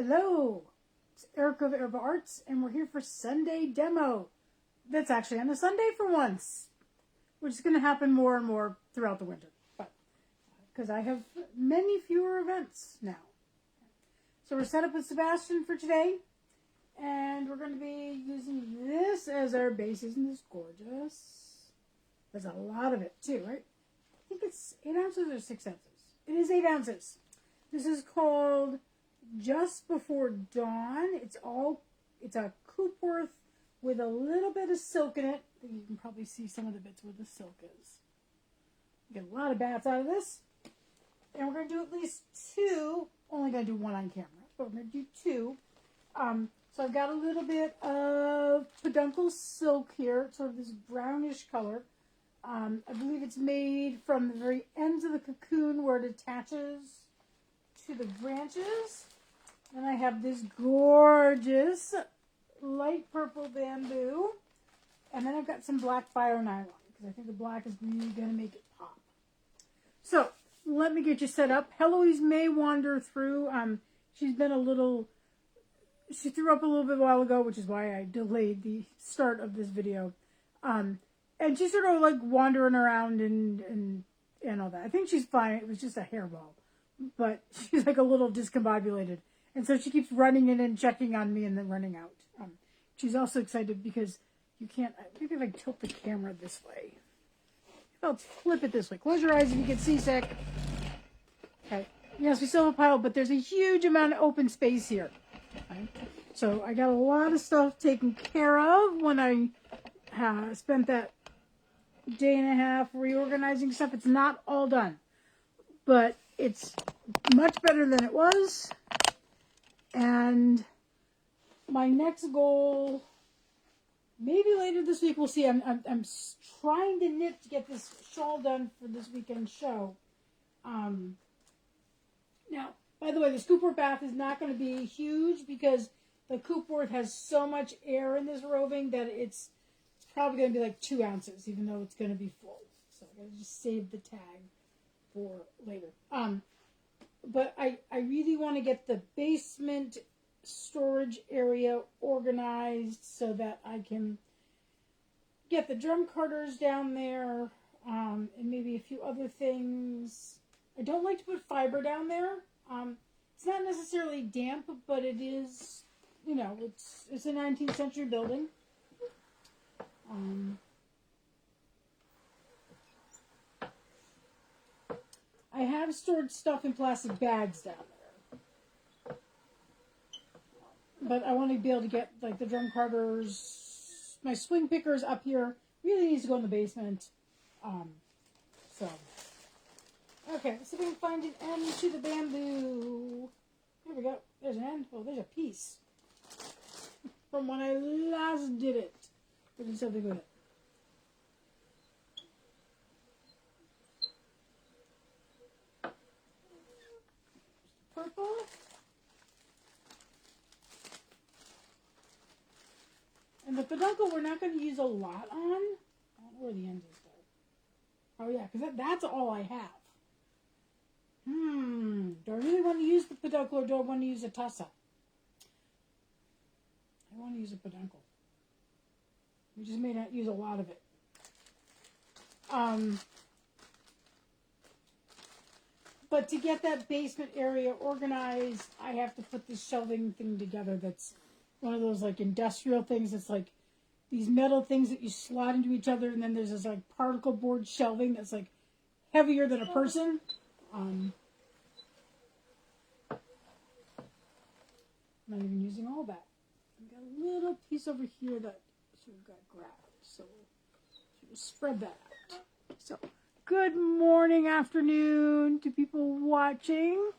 Hello, it's Erica of Erba Arts, and we're here for Sunday demo. That's actually on a Sunday for once, which is going to happen more and more throughout the winter, but because I have many fewer events now. So we're set up with Sebastian for today, and we're going to be using this as our base. Isn't this gorgeous? There's a lot of it too, right? I think it's 8 ounces or 6 ounces. It is 8 ounces. This is called Just Before Dawn. It's a Coopworth with a little bit of silk in it. You can probably see some of the bits where the silk is. You get a lot of bats out of this. And we're going to do at least 2. Only going to do 1 on camera, but we're going to do 2. So I've got a little bit of peduncle silk here, sort of this brownish color. I believe it's made from the very ends of the cocoon where it attaches to the branches. And I have this gorgeous light purple bamboo. And then I've got some black bio nylon because I think the black is really going to make it pop. So let me get you set up. Heloise may wander through. She threw up a little bit a while ago, which is why I delayed the start of this video. And she's sort of like wandering around and all that. I think she's fine. It was just a hairball. But she's like a little discombobulated. And so she keeps running in and checking on me and then running out. She's also excited because you can't, maybe if I tilt the camera this way. I'll flip it this way. Close your eyes if you get seasick. Okay. Yes, we still have a pile, but there's a huge amount of open space here. Okay. So I got a lot of stuff taken care of when I spent that day and a half reorganizing stuff. It's not all done, but it's much better than it was. And my next goal, maybe later this week, we'll see. I'm trying to knit to get this shawl done for this weekend show. Now, by the way, the Coopworth bath is not going to be huge because the Coopworth has so much air in this roving that it's probably going to be like 2 ounces, even though it's going to be full. So I'm going to just save the tag for later. But I really want to get the basement storage area organized so that I can get the drum carters down there, and maybe a few other things. I don't like to put fiber down there. It's not necessarily damp, but it is, it's a 19th century building. I have stored stuff in plastic bags down there. But I want to be able to get, like, the drum carters, my swing pickers up here. Really needs to go in the basement. Okay, let's see if we can find an end to the bamboo. There we go. There's an end. Oh, there's a piece. From when I last did it. I did something with it. Purple. And the peduncle we're not going to use a lot on. I don't know where the end is though. Oh yeah, because that's all I have. Do I really want to use the peduncle or do I want to use a tussa? I want to use a peduncle. We just may not use a lot of it. But to get that basement area organized, I have to put this shelving thing together that's one of those like industrial things. It's like these metal things that you slot into each other, and then there's this like particle board shelving that's like heavier than a person. I'm not even using all that. I've got a little piece over here that sort of got grabbed, so just spread that out. So, good morning, afternoon to people watching.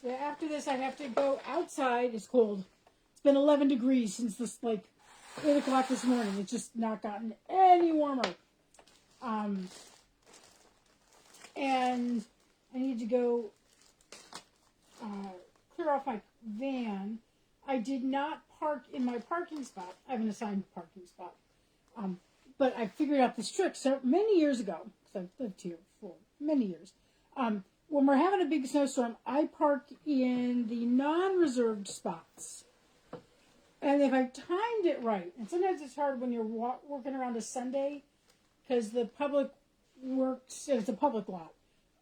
So after this, I have to go outside. It's cold. It's been 11 degrees since this, 8 o'clock this morning. It's just not gotten any warmer. And I need to go clear off my van. I did not park in my parking spot. I have an assigned parking spot. But I figured out this trick so many years ago, because I've lived here for many years, when we're having a big snowstorm, I park in the non-reserved spots. And if I've timed it right, and sometimes it's hard when you're working around a Sunday, because the public works, it's a public lot.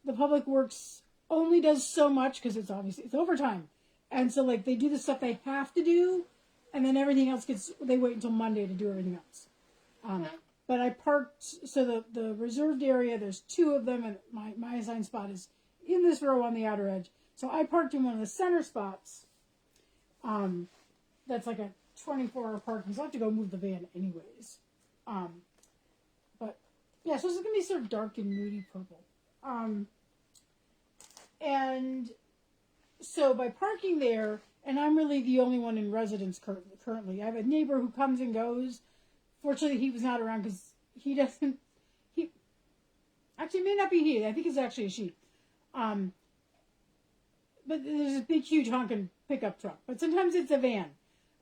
The public works only does so much, because it's obviously, it's overtime. And so, like, they do the stuff they have to do, and then everything else they wait until Monday to do everything else. But I parked, so the reserved area, there's 2 of them, and my assigned spot is in this row on the outer edge. So I parked in one of the center spots. That's like a 24-hour parking, so I have to go move the van anyways. But, yeah, so this is going to be sort of dark and moody purple. And so by parking there, and I'm really the only one in residence currently. I have a neighbor who comes and goes. Fortunately, he was not around because actually, it may not be he. I think it's actually a she. But there's a big, huge honking pickup truck. But sometimes it's a van.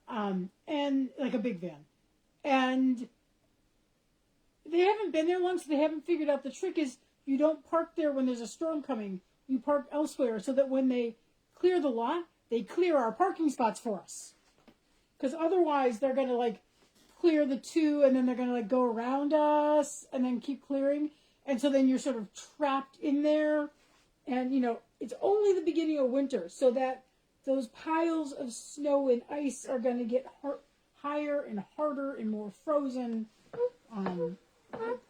And like a big van. And they haven't been there long, so they haven't figured out the trick is you don't park there when there's a storm coming. You park elsewhere so that when they clear the lot, they clear our parking spots for us. Because otherwise, they're going to, like, clear the 2, and then they're going to, like, go around us and then keep clearing. And so then you're sort of trapped in there. And, you know, it's only the beginning of winter, so that those piles of snow and ice are going to get higher and harder and more frozen.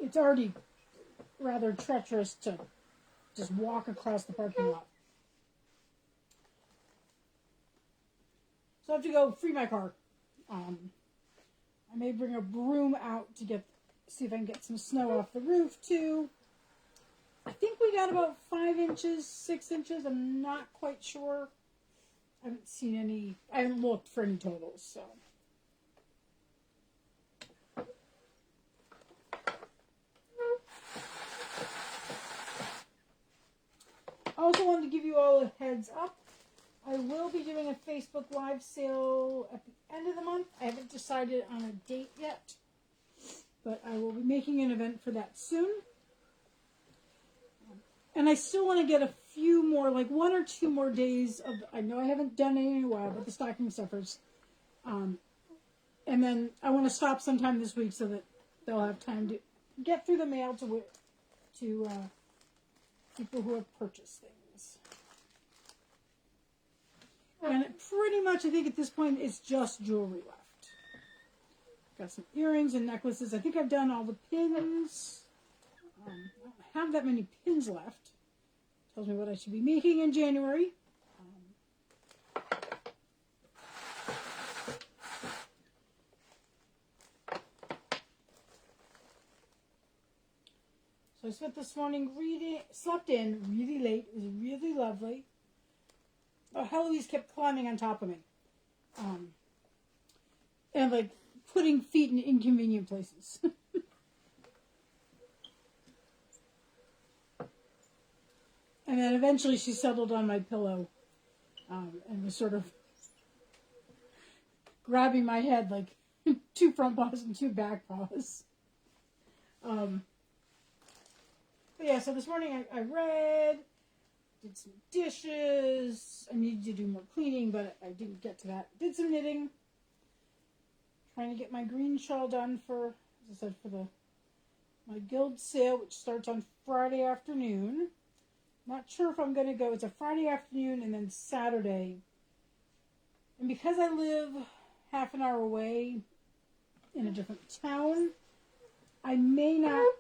It's already rather treacherous to just walk across the parking lot. So I have to go free my car. I may bring a broom out to see if I can get some snow off the roof too. I think we got about 5 inches, 6 inches. I'm not quite sure. I haven't seen any. I haven't looked for any totals, so. I also wanted to give you all a heads up. I will be doing a Facebook Live sale at the end of the month. I haven't decided on a date yet, but I will be making an event for that soon. And I still want to get a few more, like 1 or 2 more days of, I know I haven't done any in a while, but the stocking stuffers. And then I want to stop sometime this week so that they'll have time to get through the mail to people who have purchased things. And pretty much, I think at this point, it's just jewelry left. Got some earrings and necklaces. I think I've done all the pins. I don't have that many pins left. Tells me what I should be making in January. So I spent this morning slept in really late. It was really lovely. Oh, Heloise kept climbing on top of me. And like putting feet in inconvenient places. And then eventually she settled on my pillow and was sort of grabbing my head like 2 front paws and 2 back paws. But yeah, so this morning I read, did some dishes. I needed to do more cleaning, but I didn't get to that. Did some knitting. Trying to get my green shawl done for, as I said, for my guild sale, which starts on Friday afternoon. Not sure if I'm going to go. It's a Friday afternoon and then Saturday. And because I live half an hour away in a different town, I may not.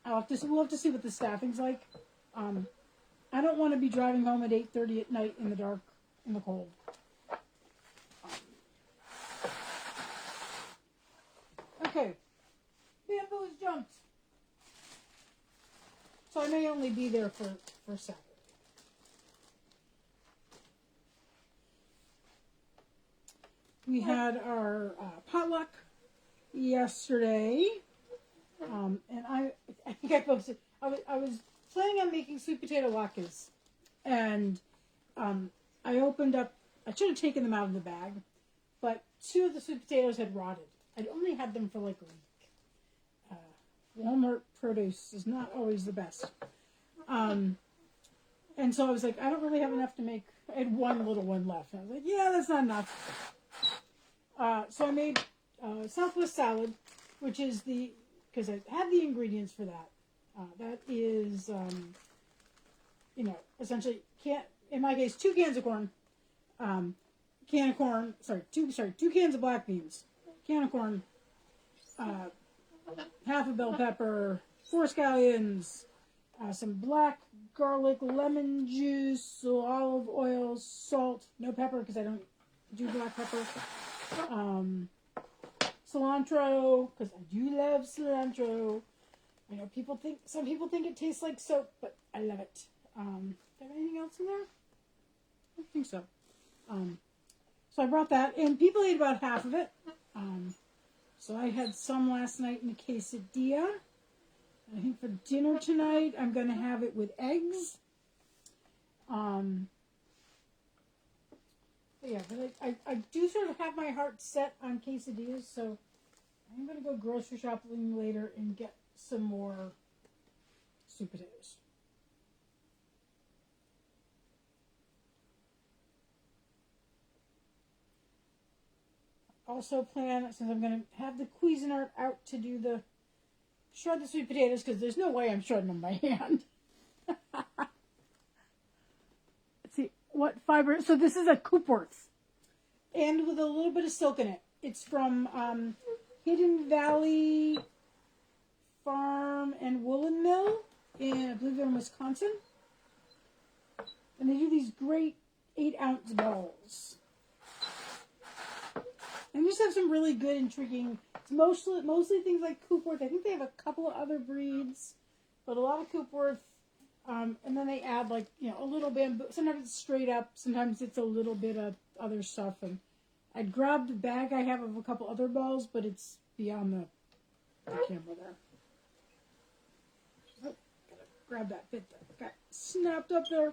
We'll have to see what the staffing's like. I don't want to be driving home at 8:30 at night in the dark, in the cold. Okay. Bamboo has jumped. So I may only be there for Saturday. We had our potluck yesterday. And I think I posted, I was planning on making sweet potato latkes. And I opened up, I should have taken them out of the bag, but 2 of the sweet potatoes had rotted. I'd only had them for like a week. Walmart produce is not always the best. And so I was like, I don't really have enough to make. I had one little one left. And I was like, yeah, that's not enough. So I made Southwest salad, which is because I had the ingredients for that. That is, essentially, in my case, 2 cans of corn, two cans of black beans, can of corn, half a bell pepper, 4 scallions, some black garlic, lemon juice, olive oil, salt, no pepper because I don't do black pepper, cilantro because I do love cilantro. I know some people think it tastes like soap, but I love it. Do I have anything else in there? I don't think so. So I brought that, and people ate about half of it. So I had some last night in a quesadilla. I think for dinner tonight, I'm going to have it with eggs. But I do sort of have my heart set on quesadillas, so I'm going to go grocery shopping later and get some more sweet potatoes. Also plan, since I'm going to have the Cuisinart out to do shred the sweet potatoes, because there's no way I'm shredding them by hand. Let's see, what fiber, so this is a Coopworth, and with a little bit of silk in it. It's from Hidden Valley Farm and Woolen Mill I believe they're in Wisconsin. And they do these great 8-ounce balls. And they just have some really good, intriguing. It's mostly things like Coopworth. I think they have a couple of other breeds, but a lot of Coopworth. And then they add a little bamboo. Sometimes it's straight up. Sometimes it's a little bit of other stuff. And I grabbed the bag I have of a couple other balls, but it's beyond the camera there. Oh, gotta grab that bit that got snapped up there.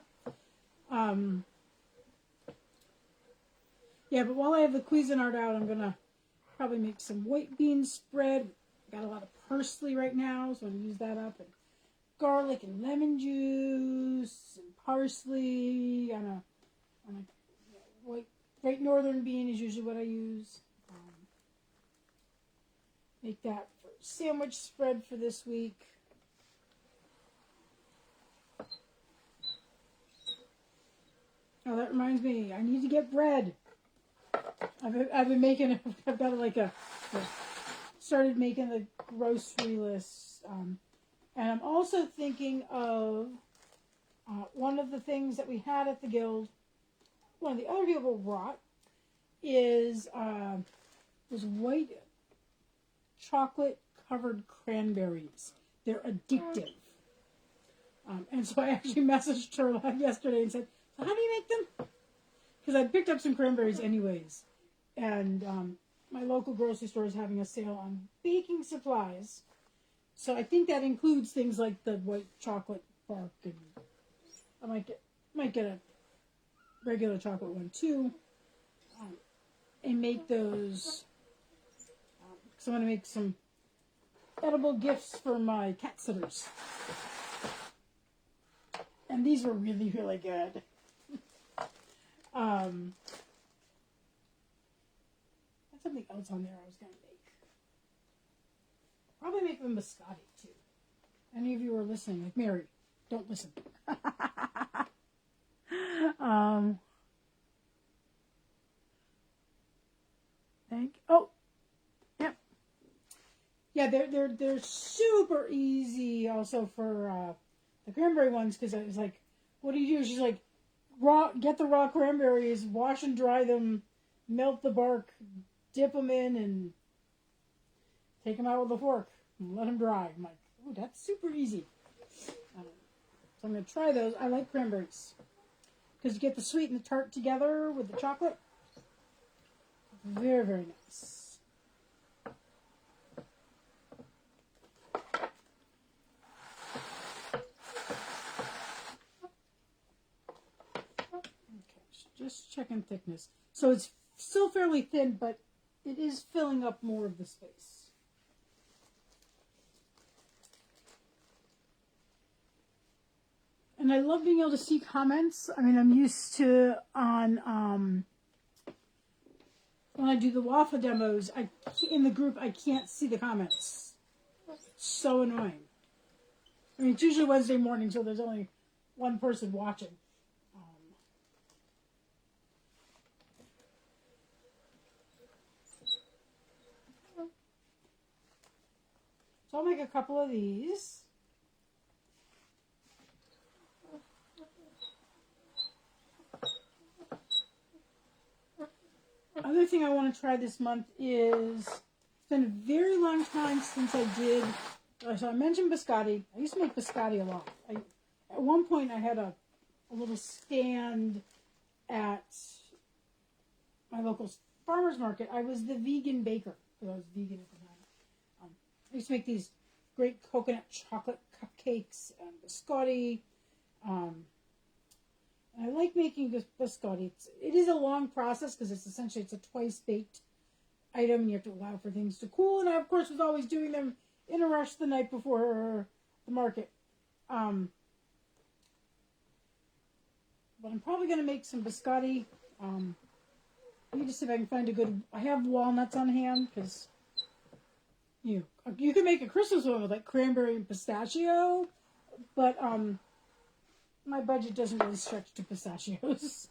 Yeah, but while I have the Cuisinart out, I'm gonna probably make some white bean spread. Got a lot of parsley right now, so I'm gonna use that up. And garlic and lemon juice and parsley on a white northern bean is usually what I use. Make that for sandwich spread for this week. Oh, that reminds me, I need to get bread. I've been making. I've got started making the grocery list, and I'm also thinking of one of the things that we had at the guild. One of the other people brought is was white chocolate covered cranberries. They're addictive, and so I actually messaged her yesterday and said, "So how do you make them?" Because I picked up some cranberries anyways. And my local grocery store is having a sale on baking supplies. So I think that includes things like the white chocolate bark. And I might get a regular chocolate one too. And make those. Because I want to make some edible gifts for my cat sitters. And these were really, really good. That's something else on there I was going to make. Probably make them biscotti too. Any of you are listening, like Mary, don't listen. Yep. Yeah, they're super easy also for the cranberry ones, because I was like, what do you do? She's like, get the raw cranberries, wash and dry them, melt the bark, dip them in, and take them out with a fork and let them dry. I'm like, oh, that's super easy. So I'm going to try those. I like cranberries because you get the sweet and the tart together with the chocolate. Very, very nice. Just checking thickness. So it's still fairly thin, but it is filling up more of the space. And I love being able to see comments. I mean, I'm used to on when I do the waffle demos, in the group I can't see the comments. It's so annoying. I mean, it's usually Wednesday morning, so there's only one person watching. So I'll make a couple of these. Other thing I want to try this month is, it's been a very long time since I did, so I mentioned biscotti. I used to make biscotti a lot. At one point I had a little stand at my local farmer's market. I was the vegan baker, because I was vegan at the time. I used to make these great coconut chocolate cupcakes and biscotti. I like making this biscotti. It is a long process because it's a twice baked item, and you have to allow for things to cool. And I, of course, was always doing them in a rush the night before the market. But I'm probably going to make some biscotti. Let me just see if I can find a good. I have walnuts on hand because you can make a Christmas one with like cranberry and pistachio, but my budget doesn't really stretch to pistachios.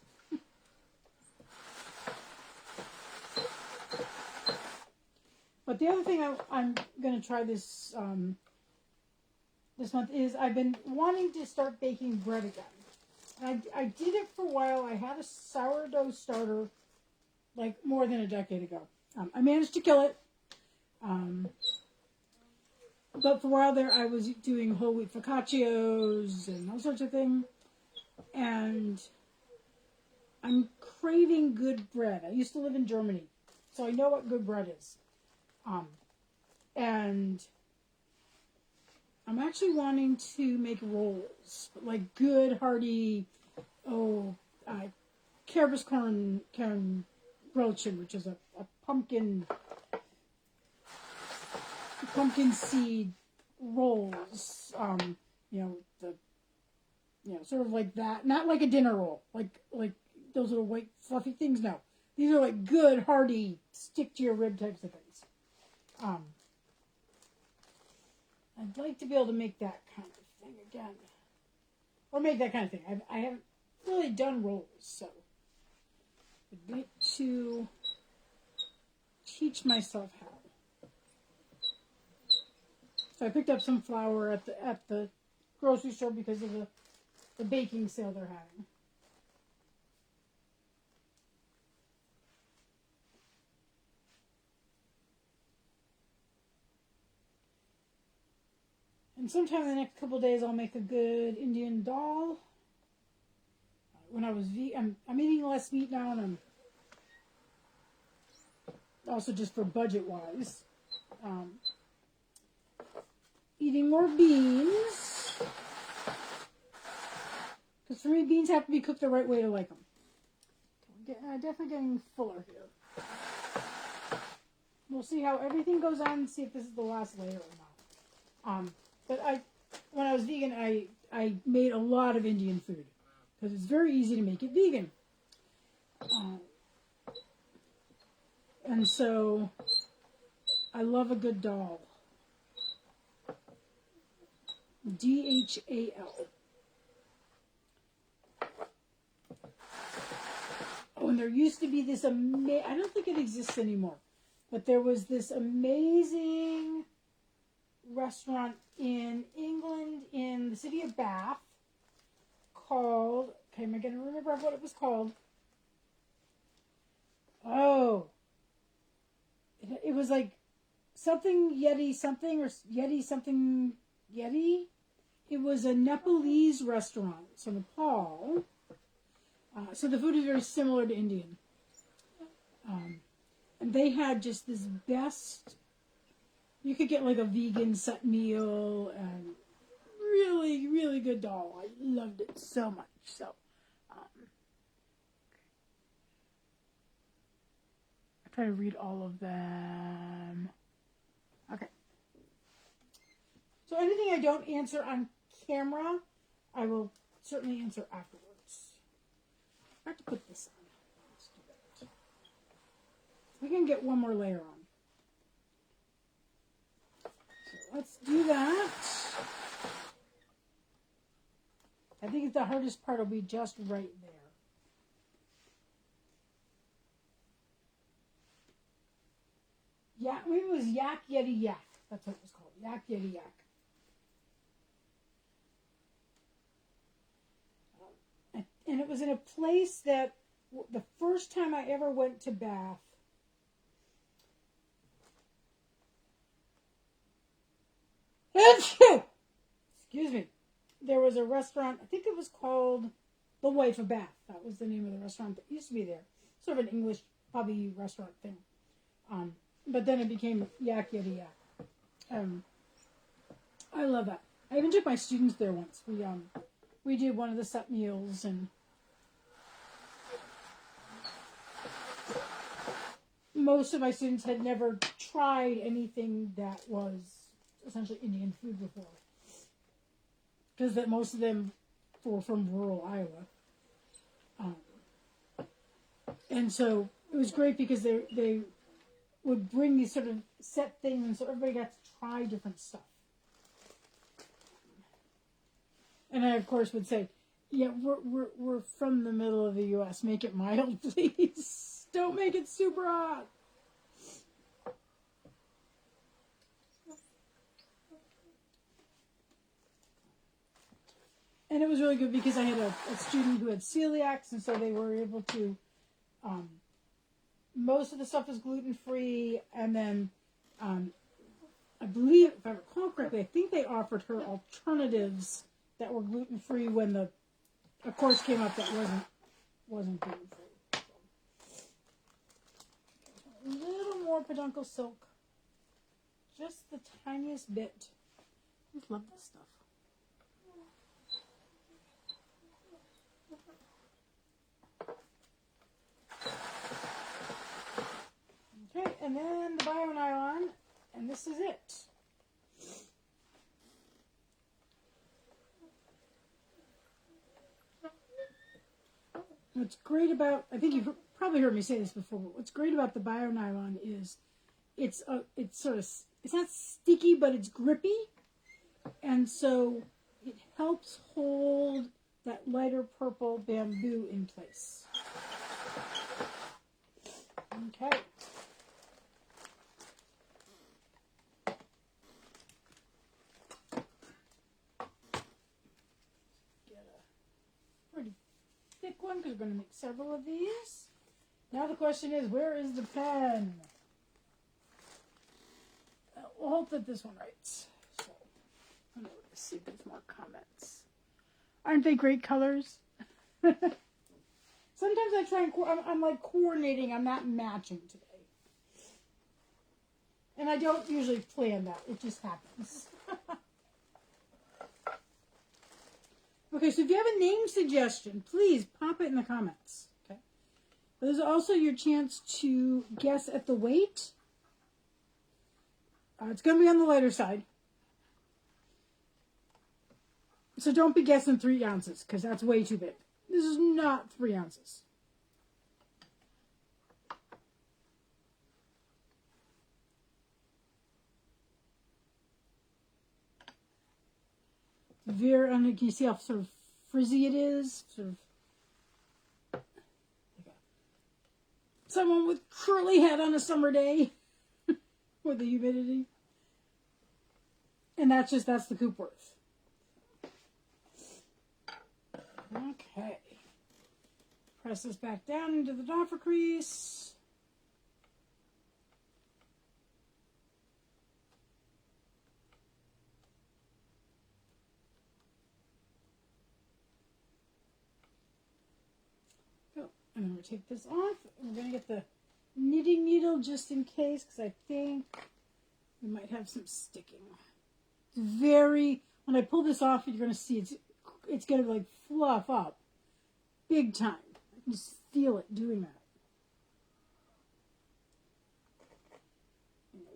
But the other thing I'm going to try this month is I've been wanting to start baking bread again. I did it for a while. I had a sourdough starter like more than a decade ago. I managed to kill it. But for a while there, I was doing whole wheat focaccios and all sorts of things. And I'm craving good bread. I used to live in Germany, so I know what good bread is. And I'm actually wanting to make rolls, like good, hearty, Kärbiskkorn Brötchen, which is a pumpkin seed rolls. Sort of like that. Not like a dinner roll, like those little white fluffy things. No, these are like good, hearty, stick to your rib types of things. I'd like to be able to make that kind of thing again, or make that kind of thing. I haven't really done rolls, so I'd like to teach myself how. So I picked up some flour at the grocery store because of the baking sale they're having. And sometime in the next couple of days, I'll make a good Indian dal. When I was I'm eating less meat now, and I'm also just for budget wise, eating more beans. Because for me, beans have to be cooked the right way to like them. Definitely getting fuller here. We'll see how everything goes on and see if this is the last layer or not. But when I was vegan, I made a lot of Indian food because it's very easy to make it vegan. And so I love a good dal. DHAL. Oh, and there used to be this I don't think it exists anymore, but there was this amazing restaurant in England, in the city of Bath, called, okay, am I going to remember what it was called? Oh, it was like something Yeti something, or Yeti something Yeti. It was a Nepalese restaurant, so Nepal. So the food is very similar to Indian. And they had just this best, you could get like a vegan set meal and really, really good dal. I loved it so much. So, I try to read all of them. Okay. So anything I don't answer on camera, I will certainly answer afterwards. I have to put this on. Let's do that. We can get one more layer on. So let's do that. I think the hardest part will be just right there. Yeah, maybe it was Yak Yeti Yak. That's what it was called. Yak Yeti Yak. And it was in a place that the first time I ever went to Bath, excuse me, there was a restaurant, I think it was called The Wife of Bath. That was the name of the restaurant that used to be there. Sort of an English pubby restaurant thing. But then it became Yak Yeti Yak. I love that. I even took my students there once. We did one of the set meals, and most of my students had never tried anything that was essentially Indian food before, because that most of them were from rural Iowa, and so it was great because they would bring these sort of set things, and so everybody got to try different stuff. And I, of course, would say, yeah, we're from the middle of the U.S. Make it mild, please. Don't make it super hot. And it was really good because I had a student who had celiacs, and so they were able to, most of the stuff is gluten-free, and then I believe, if I recall correctly, I think they offered her alternatives that were gluten-free when a course came up that wasn't gluten-free. So, a little more peduncle silk. Just the tiniest bit. I just love this stuff. Okay, and then the bio-nylon, and this is it. What's great about, I think you've probably heard me say this before, but what's great about the bio-nylon is it's not sticky, but it's grippy, and so it helps hold that lighter purple bamboo in place. Okay. Thick one because we're going to make several of these. Now the question is, where is the pen? We'll hope that this one writes. So, let's see if there's more comments. Aren't they great colors? Sometimes I try and I'm like coordinating. I'm not matching today, and I don't usually plan that. It just happens. Okay, so if you have a name suggestion, please pop it in the comments. Okay. There's also your chance to guess at the weight. It's going to be on the lighter side. So don't be guessing 3 ounces, because that's way too big. This is not 3 ounces. And can you see how sort of frizzy it is? Sort of like someone with curly head on a summer day with the humidity. And that's the Coopworth. Okay. Press this back down into the doffer crease. And then we'll take this off, and we're going to get the knitting needle just in case, because I think we might have some sticking. It's when I pull this off, you're going to see it's going to like fluff up big time. I can just feel it doing that.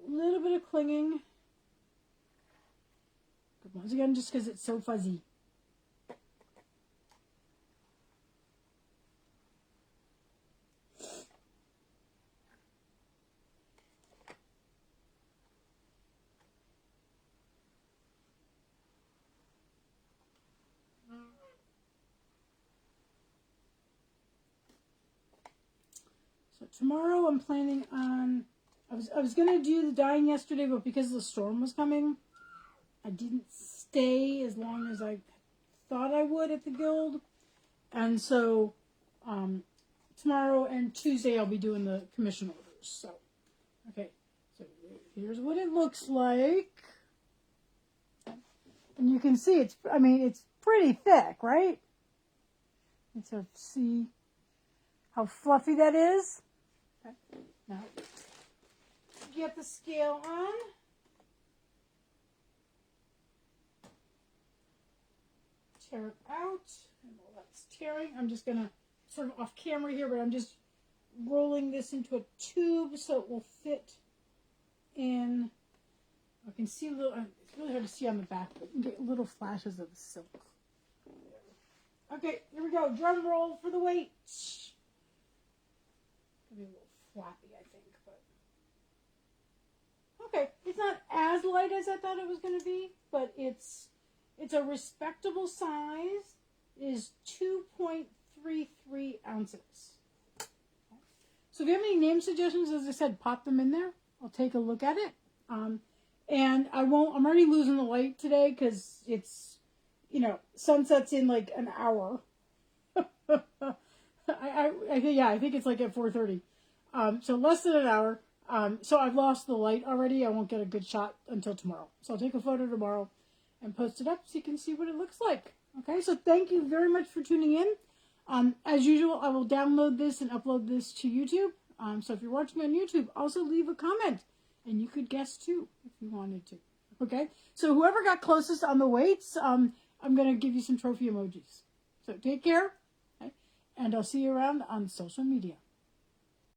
A little bit of clinging. Once again, just because it's so fuzzy. So tomorrow I'm planning on, I was going to do the dyeing yesterday, but because the storm was coming, I didn't stay as long as I thought I would at the guild. And so tomorrow and Tuesday I'll be doing the commission orders. So, okay, so here's what it looks like. And you can see it's pretty thick, right? You can sort of see how fluffy that is. Okay. Now, get the scale on. Tear it out. And while that's tearing, I'm just going to, sort of off camera here, but I'm just rolling this into a tube so it will fit in. I can see a little, it's really hard to see on the back, but you can get little flashes of silk. Okay, here we go. Drum roll for the weight. It's going to be a little flappy, I think, but okay. It's not as light as I thought it was going to be, but it's a respectable size. It is 2.33 ounces. So if you have any name suggestions, as I said, pop them in there. I'll take a look at it. And I'm already losing the light today because it's, sunset's in like an hour. I think it's like at 4:30. So less than an hour. So I've lost the light already. I won't get a good shot until tomorrow. So I'll take a photo tomorrow and post it up so you can see what it looks like. Okay, so thank you very much for tuning in. As usual, I will download this and upload this to YouTube. So if you're watching on YouTube, also leave a comment. And you could guess too, if you wanted to. Okay, so whoever got closest on the weights, I'm going to give you some trophy emojis. So take care, okay? And I'll see you around on social media.